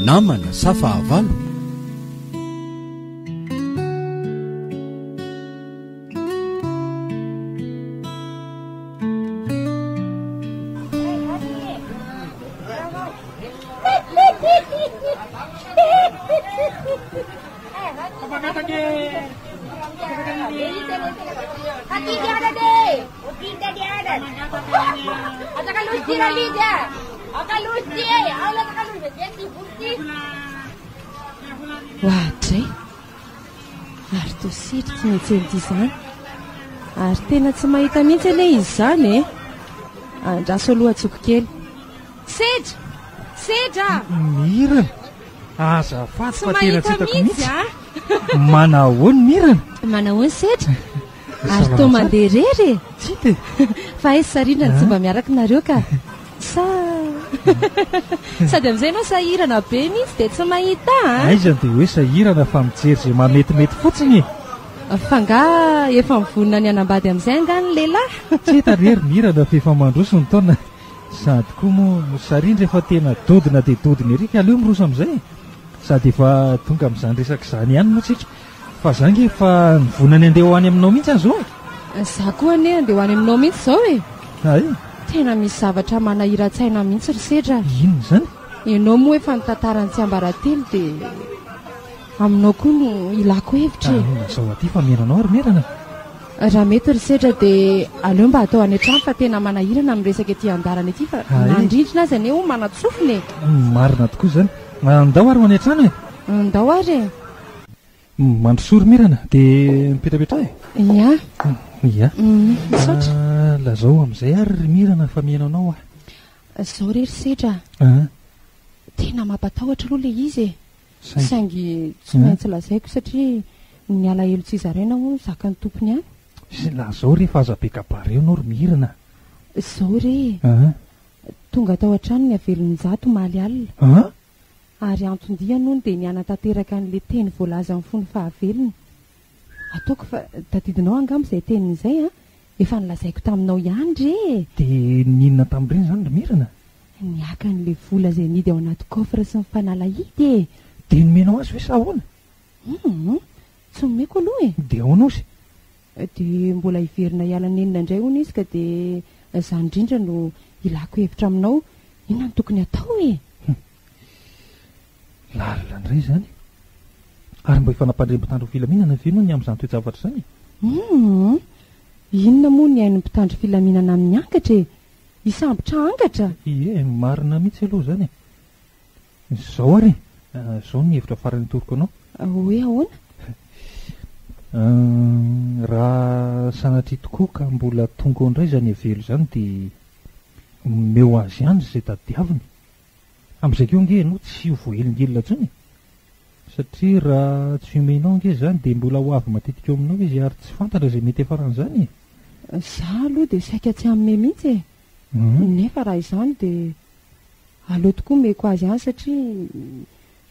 namana safahavalo. Ohatray ary tositry tsy metsely izany ary tena tsy mahita mihitsy ane izy zany e. Andraso aloha-tsoko kely. Sedra mirana azafady fa tena tsy hitako mihitsy. Manahoany mirana? Manahoany sedra? Ary to mandeha rery e. Tsy te fa izy sarindra tsy mba miaraka nareo ka sady amin'izay ianao sahirana be mihitsy dia tsy mahita aizany dia hoe sahirana fa mijery zay mametimety fotsiny. fa nga efa mivonina ny anambady amin'izay angany lehilahy. Tsy hita rery mirana fa efa mandroso ny taona sady koa moa sarindra efa tena dodina dia dodina ery ka aleo miroso amin'izay sady efa tonga amin'izany resaka izany ihany moa tsika fa zange efa nivonany andeha ho any aminao mihitsy any izao. Za koa ane andeha ho any aminao mihitsy izao e. Ay tena misy zavatra manahira-tsaina mihitsy ry sedra. Inona zany? Ianao moa efa nitantarany tsy ambaratelo dia aminao koa no ilako hevitra e. Zao aty fa miranao ary mirana. Raha mety ry sedra dia aleo mba atao any an-trano fa tena manahirana amin'ny resaka ety andarana ety fa mandrindrina azy ane ho manatsofina e. Marina tokoa zany. Andao ary ho any an-trano e. Andao ary e. Mandrosory mirana dia mipetrapetra e. Ia. Ia. Misaotra. Lazao amin'izay ary ry mirana fa mihainanao Zao rery sedra. Tena mampatahotra aloha le izy e. Saingy tsy maintsy lazaiko satria ny alahelo tsy zaraina ho zaka ny tompony any. Lazao rehefa aza be kabary eo anao ry mirana. Zao re tonga tao an-trano ny avelon'ny zato maly alina ary anton-dia noho dia nianatanteraka an'le teny voalaza amin'ny fony fahavelony. Ataoko fa tadidinao angamba izay tenin'izay efa nilazaiko taminao ihany re. Dia ninona tamin'ireny zany ry mirana? Niaka n'le vola izay nidy ao anaty kofra sy ny fanalahidy e. Dia nomenao azy hoe sa ahoana? Tsy nomeko aloha e. Dia ahoana ozy? Dia mbola hiverina hiala nenina indray hono izy ka dia izany indrindra no ilako hevitra aminao. Inona no tokony atao e? Lalina indray zany. Ary mba efa nampandre-mpitandro filaminana ve noho ny amin'izany toe-javatra zany? Inona moa ny hain'ny mpitandro filaminana amin'ny angatra e? Isambotra angatra? Ie, marina mihitsy aloha zany e. Zao ary zao ny hevitra farany toroko anao. Hoe ahoana? Raha sanatria tokoa ka mbola tonga ao indray zany avelo zany dia meo azy ihany izay tadiaviny. Amin'izay keo nge no tsy ho voahelingelina intsony satria raha tsy omenao nge zany dia mbola ho avy matetika eo aminao izy ary tsy fantatra izay mety hafaran'izany. Za aloha dia saika tsy amin'ny mihitsy e. Nefa raha izany dia aleo tokoa meko azy ihany satria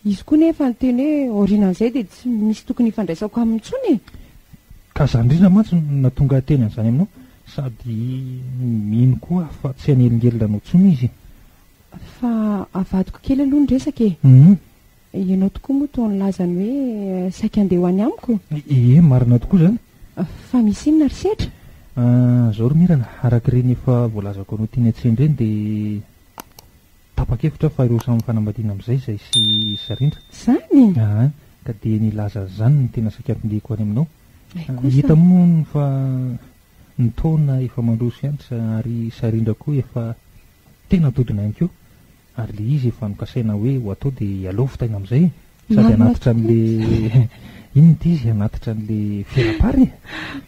izy koa nefa ny teny hoe orinan'izay dia tsy misy tokony hifandraisako amin'ny intsony e. Ka zany indrindra mantsy na tonga teny an'izany aminao sady mino koa fa tsy hanelingelina anao intsony izy. Fa avadiko kely aloha ny resaka e. Ianao tokoa moa toa nilazany hoe saika andeha ho any amiko. Ie, marina tokoa zany. Fa misy inona ry sedra? Zao ry mirana araka ireny efa voalazako anao tiany an-tseny ireny dia tapa-kevitra fa ireo samy fanambadiana amin'izay izay sy sarindra. Zany? Ka dia nilaza zany ny tena saika ampindeko any aminao. Hita moa fa ny taona efa mandroso ihany ary sarindra koa efa tena dodina ihany koa ary le izy efa nokasaina hoe ho atao dia aleo fitaina amin'izay sady anatitra an'le inona ity izy anatitra an'le fiarapary.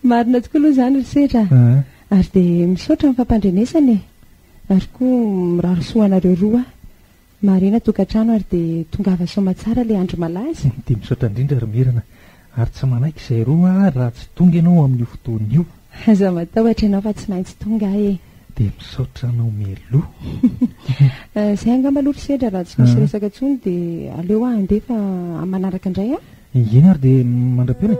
Marina tokoa aloha zany ry sedra. Ary dia misaotra amin'ny fampandrenesana e. Ary koa mirarosoanareo roa marina tokantrano ary dia tongava soma tsara ilay andro malaza. Dia misaotra indrindra ry mirana ary tsy manaiky izay roa raha tsy tonga ianao amin'io fotoana io. Aza matahotra ianao fa tsy maintsy tonga e. Dia misaotra anao meloa. Izay angamba aloha ry sedra raha tsy misy resaka intsony dia aleo andefa manaraka indray a. Iny ary dia mandra-piona e.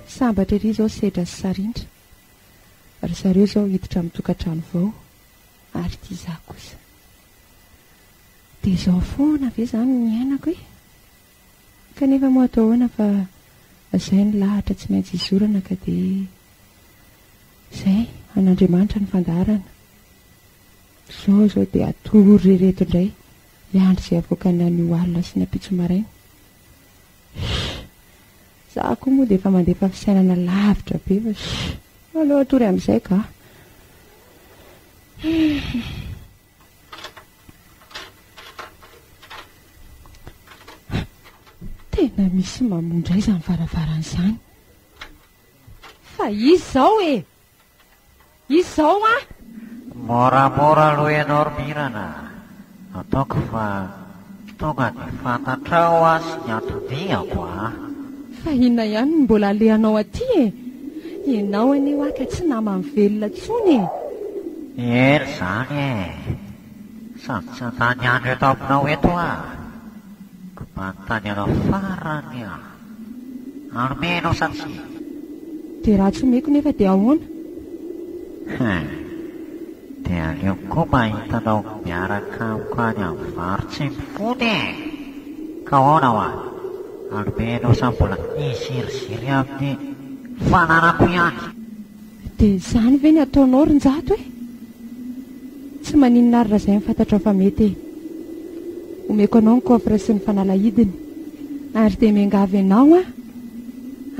Sambatra ery izao sedra sy sarindra. ry zareo zao hiditra mitokantrano vao ary tia za kosa dia zao foana ve zany ny ainako e kanefa moa atao hoana fa izay ny lahatra tsy maintsy izorana ka dia izay an'Andriamanitra ny fandarana zao dia atory reto indray iandry izay avoaka ny an'io alina sy ny apitso maraina za koa moa dia efa mandefa fisainana lavitra be fa aleo atory amin'izay ka tena misy mamondra izany varavaran'izany fa izy zao e izy zao a moramora aloha ianao ry mirana ataoko fa tonga ny fantatrao a sy ny antodiako a fa inona ihany no mbola alehanao aty e ianao anio aka tsy namany velona tsony eny zany e sady tsy andany andro eto aminao eto a ka manontany anao farany a anomenao satria dia raha tsy omeko nefa dia ahoana dia aleo koa mahitanao miaraka amiko any amin'ny vary tsy mifony e ka ahoana ho a anomenao sa mbola iziriziry amin'ny fananako ihany dia izany ve ny ataonao ron-jato e tsy maninona ary raha izay mifantatrao fa mety e omeko anao ny kofra sy ny fanalahidiny ary dia miangavy anao a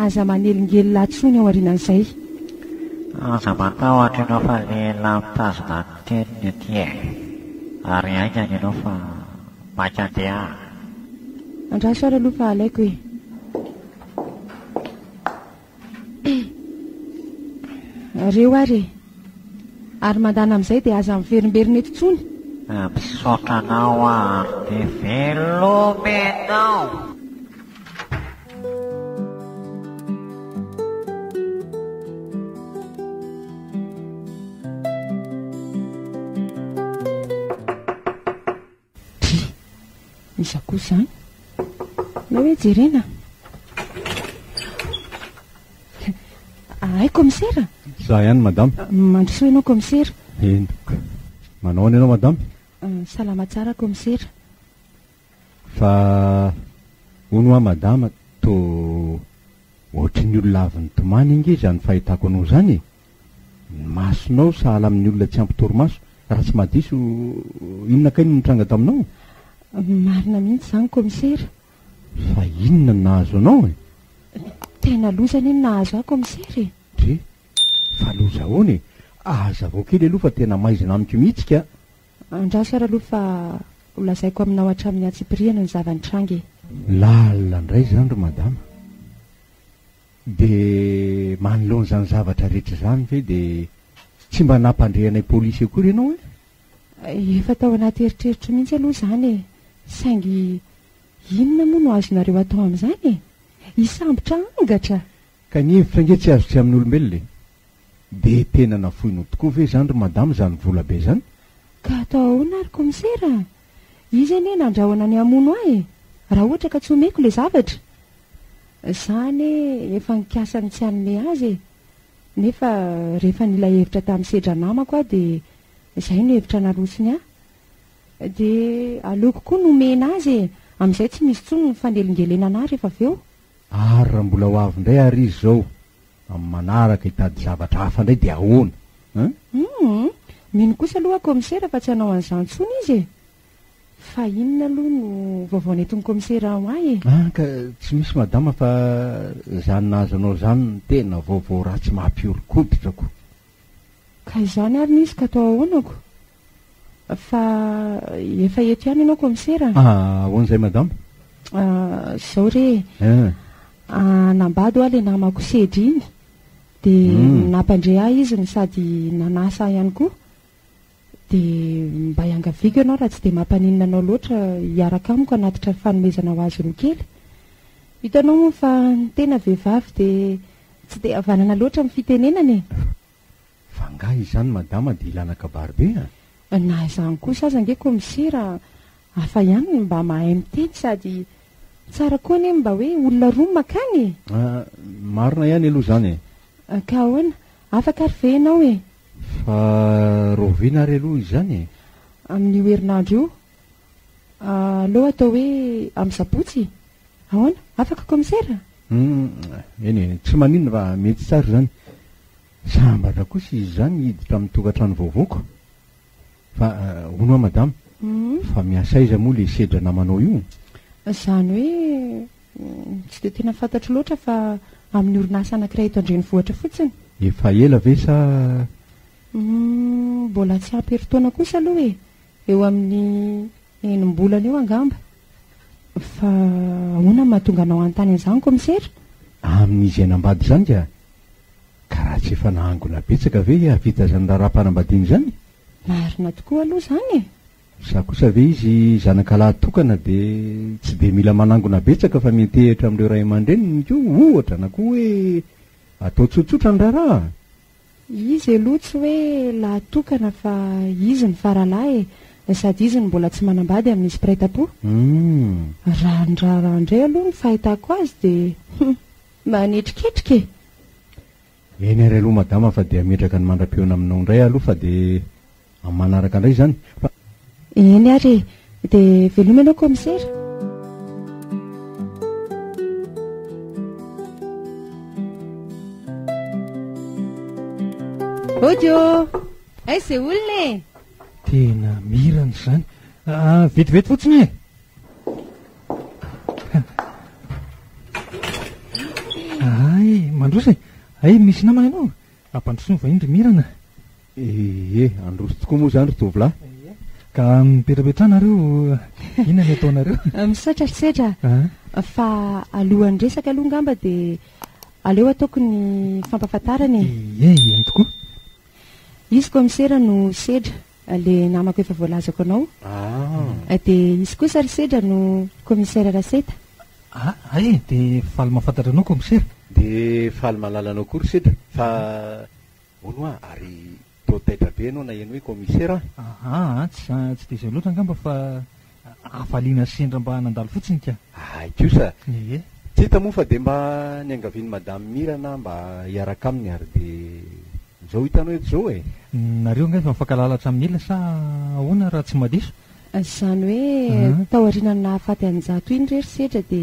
aza manelingely latsony ao aorianan'izay aza matahotra ianao fa lehilahy mitazona ny teniny aty e ary aingany ianao fa maika andeha andraso ary aloha fa alaiko e reo ary ary mandana amin'izay dia aza miverimberina eto tsony misaotra anao ary dia velomenao iza koa izany na hoe jerena ay komisera za ihany madame mandrosoa ianao komisera endoka manao any ianao madame salama tsara komisera fa hono a madama to ohatry ny olona avy ny tomany ingy izy any fahitako anao zany ny masonao sahala amin'ny olona tsy ampitoromaso raha tsy madiso inona kay no nitranga taminao marina mihitsy izany komisera fa inona ny nahazo anao e tena lozany iny nahazo aho komisera e dre fa loza ahoana e aza vao kely aloha fa tena maizina amiko mihitsika andraso ary aloha fa holazaiko aminao hatramin'ny atsipriana ny zavanytrangy lalina indray zany ro madama dia manoloana zany zavatra rehetra zany ve dia tsy mba nampandrehanay polisy akory ianao e efa tao anaty eritreritro mihitsy aloha zany e saingy inona moa no azonareo atao amin'izany e hisambotra angatra ka ny hevitra nge tsy azo tsy amin'ny olombelona e dia tena nafoinao tokoa ve zany ry madama zany vola be zany ka atao ahoana ary komisera izy anie nandrahoana ny amono ahy e raha ohatra ka tsy omeko ilay zavatra izany efa nikasany tsy hanome azy e nefa rehefa nila hevitra tamin'ny sedra namako aho dia izay no hevitra nalosiny aho dia aleoko koa nomena azy e amin'izay tsy misy tsony ny fanelingelena anahy rehefa avy eo ary raha mbola ho avy indray ary izy zao amin'ny manaraka hitady zavatra hafa indray dia ahoana mino kosa aloha komisera fa tsy hanao an'izany tsony izy e fa inona aloha no vaovao netiny komisera ho ahy e ka tsy misy madama fa zany nahazo anao zany tena vaovao raha tsy mampiorokoditrako ka izany ary nisy ka atao ahoanako fa efa eto ihany ianao komisera ahoan'izay madama zao re nambady ho aho le namako sedry iny dia nampandre ahy izy ny sady nanasa ihany koa dia mba hiangaviko ianao raha tsy dia mampaninina anao loatra hiaraka amiko anatitra fanomezana ho azy roa kely hitanao moa fa ny tena vehivavy dia tsy dia havanana loatra amin'ny fitenenana e fa ngah izany madama dia ilana kabary be na izany kosa aza nge komisera hafa ihany mba mahay miteny sady tsara koa anie mba hoe olona roa makany marina ihany aloha zany ka ahoana afaka ary ve ianao e fa roviana ry aloha izany e. Amin'io herinandro io aloha atao hoe amin'ny sabotsy ahoana afaka komisera eny tsy maninona fa mety tsara zany sambatra kosa izy zany hiditra amin'ny tokantrano vaovaoko fa hono a madama fa miasa iza moa le sedra namanao io zany hoe tsy de tena fantatro loatra fa amin'ny orinasa anankiray eto andrenivohitra fotsiny efa ela ve sa mbola tsy ampy-herintaona kosa aloha e eo amin'ny enim-bolana eo angamba fa ahoana mahatonga anao antany an'izany komisera amin'izy ainambady zany ka raha tsy efa nahangona betsaka ve avita zany raha-panambadiany zany marina tokoa aloha zany e za kosa ve izy zanakalahy tokana de tsy de mila manangona betsaka fa metehitra amin'ireo ray aman-dreniny ko ohatra na koa hoe atao tsotsotra ny raharaha izy aloha tsy hoe lahatokana fa izy ny faralahy e sady izy ny mbola tsy manambady amin'izy piraita-po raha ndray aloha ny fahitako azy de manetriketrika e eny ary aloha madama fa de ametraka ny mandram-peona aminao indray aloha fa de amin'ny manaraka indray zany fa eny ary de veloma ianao komisera odio ay zay olona e tena mirana zany vetivety fotsiny e ay mandrosa ay misy namana ianao ampandrosony va indry mirana androso tokoa moa zany ry tovolahy ka mipetrapetranaareo inona ny ataonareo misatratrisedra fa alohan'ny resaka aloha ngamba de aleo ataoko ny fampafantarany eny tokoa izy komisera no sedra le namako efa voalazako anao de izy kosa ry sedra no komisera raseta ay de faly mahafantatra anao komisera de faly malalanao koa ry sedra fa ono ary taitaitra be anao na eny hoe komisera tsy de zay loatra angamba fa afaliana sendra mba nandalo fotsiny ka kosa tsy hita moa fa de mba ny angaviany madamy mirana mba hiaraka aminy ary de zao hitanao eto zao e nareo nga efa mifankalalatra amin'ny elona sa ahoana raha tsy madiso zany hoe tao arinany nahafaty anjato iny rery sedra de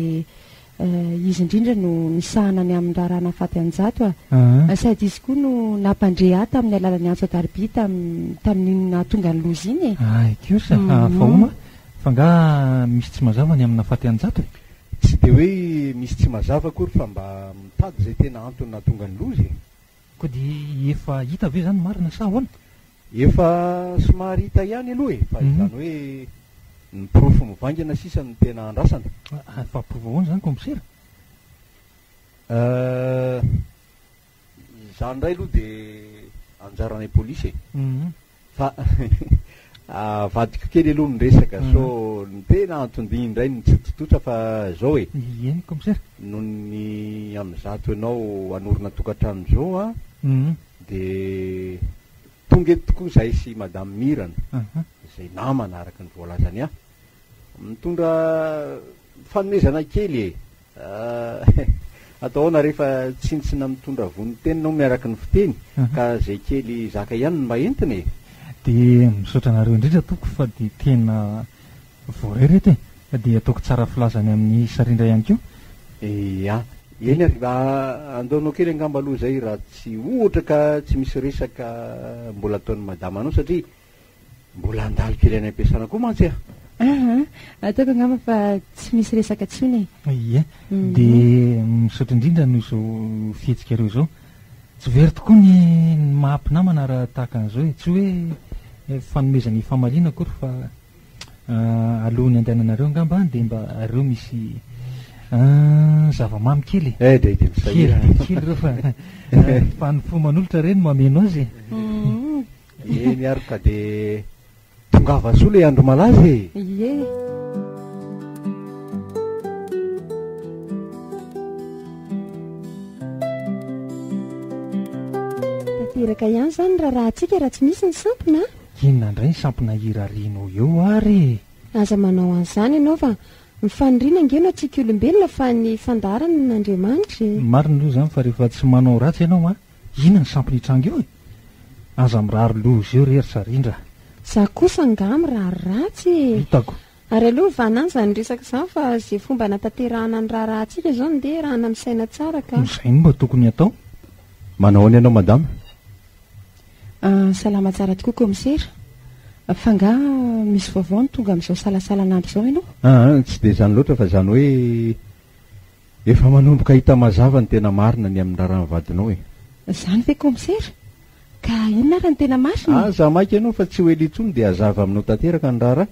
izy indrindra no nisahana ny amin'ny raha nahafaty anjato sady izy koa no nampandrea tamin'ny alalan'ny antso adarby tamin'iny nahatonga ny lozy iny e kosa fa oma fa nga misy tsy mazava ny amin'ny nahafaty anjato e tsy de hoe misy tsy mazava kory fa mba mitady zay tena antony nahatonga ny lozy koa di efa hita ve zany marina sa ahoana efa somary hita ihany aloha e fa izany hoe ny profo mivangana sisa ny tena andrasana fa provo ahoana zany komisera izany ndray aloha de anjaranay polisy e fa vadiko kely aloha nyresaka so ny tena antondiny indray ny tsotsototra fa zao e eny komisera noho ny am'zato ianao anorina tokantrano zao a de tonga eto tokoa zahay sy madame mirana zay namana araka ny voalazany mitondra fanomezana kely e ataona rehefa tsinitsina mitondra vony teninao miaraka ny fiteny ka zay kely zaka ihany ny mba entiny e de misaotra anareo indrindra toko fa de tena voarereto e de ataoko tsara filazany amin'ny sarindra ihany keo eny ary andaonao kely angamba aloha zay raha tsy ohatra ka tsy misy resaka mbola ataon'ny madama anao satria mbola andalo kely any ampiasana koa mantsy ataoko angamba fa tsy misy resaka tsony ie de misaotra indrindra no zao fihetsika reo zao tsy very tokoa ny mahampinamana raha tahaka an'izao e tsy hoe fanomezany famaliana kory fa alohan'ny andehananareo angamba de mba reo misy zavamamy kely kely reo fa ny foman'olotra reny mameno azy eny ary ka de tongava soa le andro malazy e tateraka ihany zany raha atsika raha tsy misy ny sampona inona indray ny sampona irarianao eo ary aza manao an'izany ianao fa mifanirina ngeno atsika olombelona fa ny fandarana n'Andriamanitra marina aloha zany fa rehefa tsy manao ratsy ianao inona ny sampona hitrango eo e aza mirary loza eo rery sarindra. Za kosa nga mirary ratsy e. Hitako. Ary aloha vanany zany resaka izany fa izay fomba natanterahana ny raharantsika izao no dia raha namisaina tsara ka. Izay no mba tokony atao. Manao ianao madama? Salama tsara tokoa komisera. Fa nga misy vaovao ny tonga amin'izao salasalan'andro izao ianao? Tsy dia izany loatra fa izany hoe efa manomboka hita mazava ny tena marina ny amin'ny raha vadinao e. Izany ve komisera? Ka inona ary ny tena masina? Za maika ianao fa tsy hoe litsony dia hazava aminao tanteraka ny raha.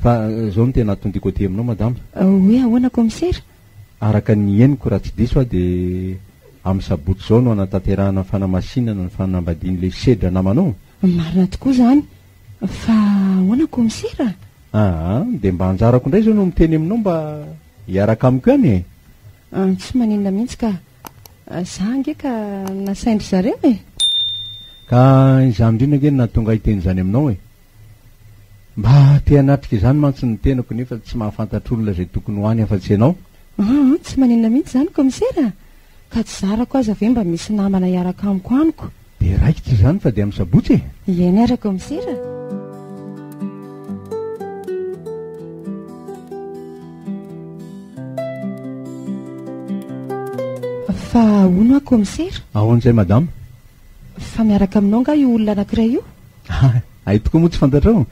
Fa izao no tena tondiko aty aminao madama. Hoe ahoana komisera? Araka ny henoko raha tsy diso dia amin'ny sabotsy izao no anatanterahana ny fanamasinana ny fanambadian'ilay sedra namanao. Marina tokoa izany. Fa ahoana komisera? Dia mba anjarako indray izao no miteny aminao mba hiaraka amiko ihany e. Tsy maninona mihitsy ka za angeka nasaindry zareo e. Ka izaho indrindra nge nahatonga hiteny izany aminao e. Mba te hanatrika izany mantsy ny tenako nefa tsy mahafantatr'olona izay tokony ho any afa-tsy ianao. Tsy maninona mihitsy izany komisera. Ka tsy zarako aza ve mba misy namana hiaraka amiko aniko? Dia raikitra izany fa dia amin'ny sabotsy e. Ieny ara komisera. Fa hono aho komisera? Ahoan'izay madama? Fa miaraka aminao nga io olona anankiray io? Ay tokoa moa tsy fantatrao.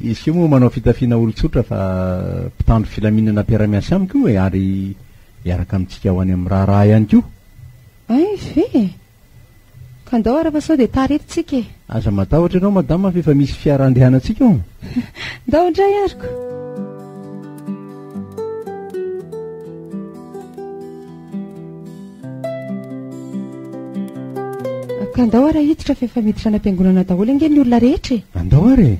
Izy io moa manao fitafiana olon-tsotra fa mpitandro filaminana mpiara-miasa amiko io e, ary hiaraka amintsika ho any amin'ny raharaha ihany koa. Ay ve? Ka andao ara fa sao dia taretintsika e. Aza matahotra ianao madama fa efa misy fiara andehanantsika ao. Ndao indray ariko. Ka andao ara hiditra fa efa miditra any am-piangonana daholo ange ny olona rehetra e. Andao ary e.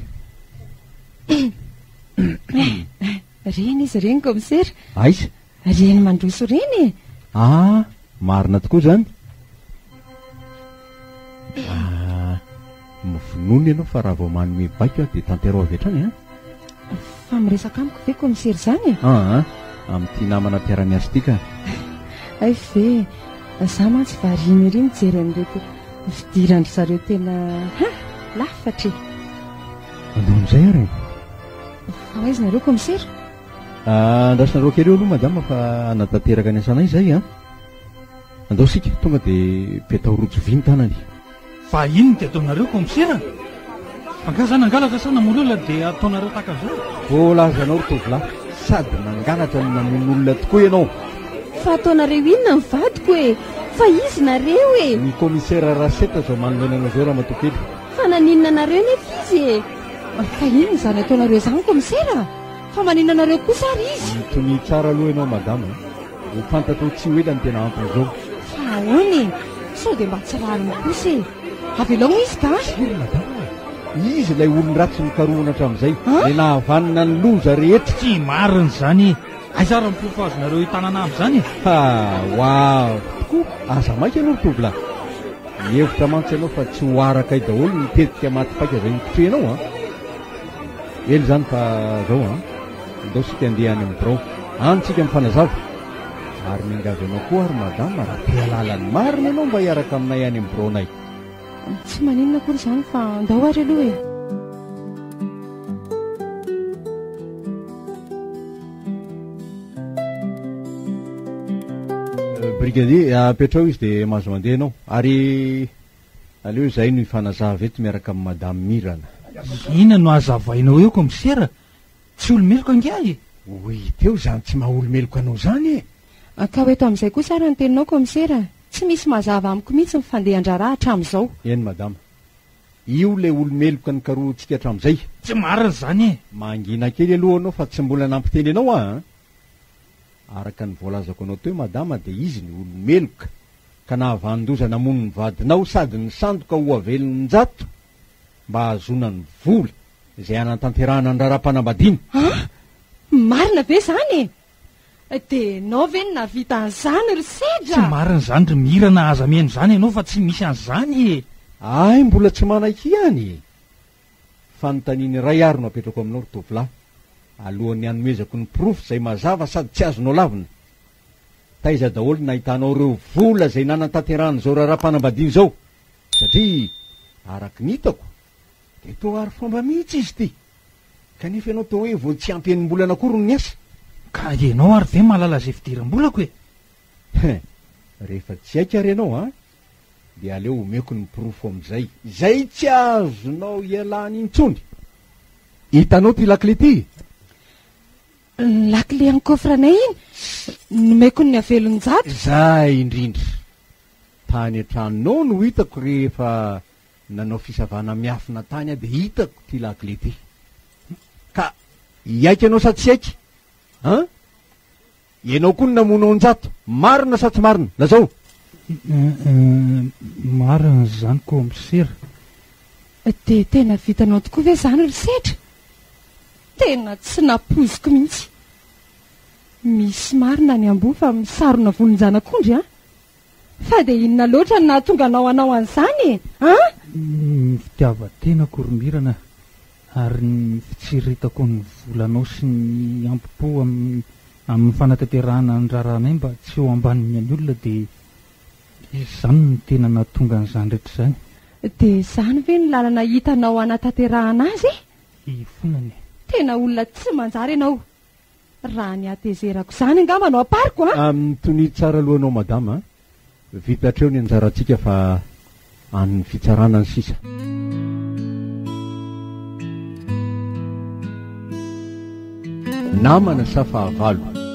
Reny izy reny komisera. Aiza? Reny mandroso reny e. Marina tokoa izany. Mivonona ianao fa raha vao manome baiko dia tanterao avy hatrany a. Fa miresaka amiko ve komisera izany e? Amin'ity namana mpiara-miasa ity ka. Ay ve, za mantsy variana ery mijery an'ireto fidirandry zareo tena lafatra e. Andohan'izay ary. Fa aiza nareo komisera? Andrasinareo kely eo aloha madama fa anatanteraka ny asanay izay a. Andao sika tonga dia petahorojo vy ny tanany. Fa ino dia ataonareo komisera? Anga zany angalatra sa namono olona dia ataonareo tahaka izao? Lazanao ry tovolahy, sady nangalatra ny namono olona tokoa ianao. Fa ataonareo inona ny vadiko e? Fa izy nareo e. Ny komisera Raseta izao manomena anareo raha matokely. Fa naninona nareo nefa izy e? Fa ino izany ataonareo izany komisera? Fa maninona nareo kosa ary izy? Mitony tsara aloha ianao madama, ho fantatro tsy ho ela ny tena antony izao. Fa ahoana e? Sao dia mba tsy rariny kosa e. Avelao izy ka? Madama, izy ilay olon-dratsy nikarohana hatramin'izay, ilay nahavanina ny loza rehetra. Tsy marina izany. Aiza raha mipofazonareo hitanana amin'izany e? Tokoa aza maika ianao ry tovolahy. Mihevitra mantsy ianao fa tsy ho araka i daholo mitetika maty-paika izay nipotrehnao a. Ely izany fa zao ndao sika andeha any amin'ny birao, any tsika mifanazava. Ary mingavy ianao koa ary madama, raha te halalany marina ianao mba hiaraka aminay any amin'ny biraonay. Tsy maninona kory izany fa andao ary aloha e. Brigadier, apetrao izy dia mahazo mandeha ianao. Ary aleo izay no hifanazava eto miaraka amin'ny madame Mirana. Ina no hazavainao eo komisera? Tsy olomeloka angiahy? Oy, teo izany tsy maha-olomeloka anao izany e. Ka ho eto amin'izay kosa ary ny teninao komisera? Tsy misy mazava amiko mihitsy ny fandehan-draharaha hatramin'izao. Eny madama, io ilay olomeloka ny karohantsika hatramin'izay. Tsy marina izany e. Mangina kely aloha anao fa tsy mbola nampiteny ianao a. Araka ny voalazako anao teo madama dia izy ny olomeloka ka nahavandoza namono ny vadinao sady ny sandoka ho avelony ny jato mba ahazona ny vola izay anatanterahana ny raharam-panambadiana. Marina ve izany e? Dia nao ve ny navita an'izany ry sedra? Tsy marina izany ry Mirana aza miheno izany ianao fa tsy misy an'izany e. Ay, mbola tsy manaiky ihany. Fanontaniany ray ary no apetrako aminao ry tovolahy alohan'ny hanomezako ny profy izay mazava sady tsy azonao lavina. Taiza daholo nahitanao ireo vola izay nanatanterahana izao raharam-panambadiana izao, satria araky ny hitako de to ary fomba mihitsy izy ty kanefa ianao to hoe vo tsy ampienimbolana akory ny asa ka ianao ary ve mahalala zay fidiram-bolako e rehefa tsy aika ary ianao a de aleo omeko ny pirofo am'izay zay tsy azonao ialany intsony hitanao ty lakle ty lakle any kofranay iny nomeko ny avelon-jato zay indrindra tany an-tranonao no hitako rehefa nanao fisavana miafina tany a de hitako ty lakle ty ka iaika anao sa tsy aiky an ianao koa ny namonao an-jato marina sa tsy marina lazao marina zany ko misera de tena vitanao tokoa ve zany ry setra tena tsy napoziko mihitsy misy marina ny ambo fa misarona volonjanak'ondry a fa de inona loatra na tonga anao an'izany ny fitiavatena koromirana ary ny fitsiritako ny volanao sy ny ampopo amin'ny fanatanterahana ny raranay mba tsy ho ambaniny any olona de izany ny tena natonga an'izany rehetra zany de zany ve ny lalana hitanao anatanterahana azy ifonany tena olona tsy manjary ianao raha ny atezerako zany angamanao apariko amin'ny tony tsara alohanao madama vitatreo ny anjarantsika fa an'ny fitsarana ny sisa namana sa fahavalo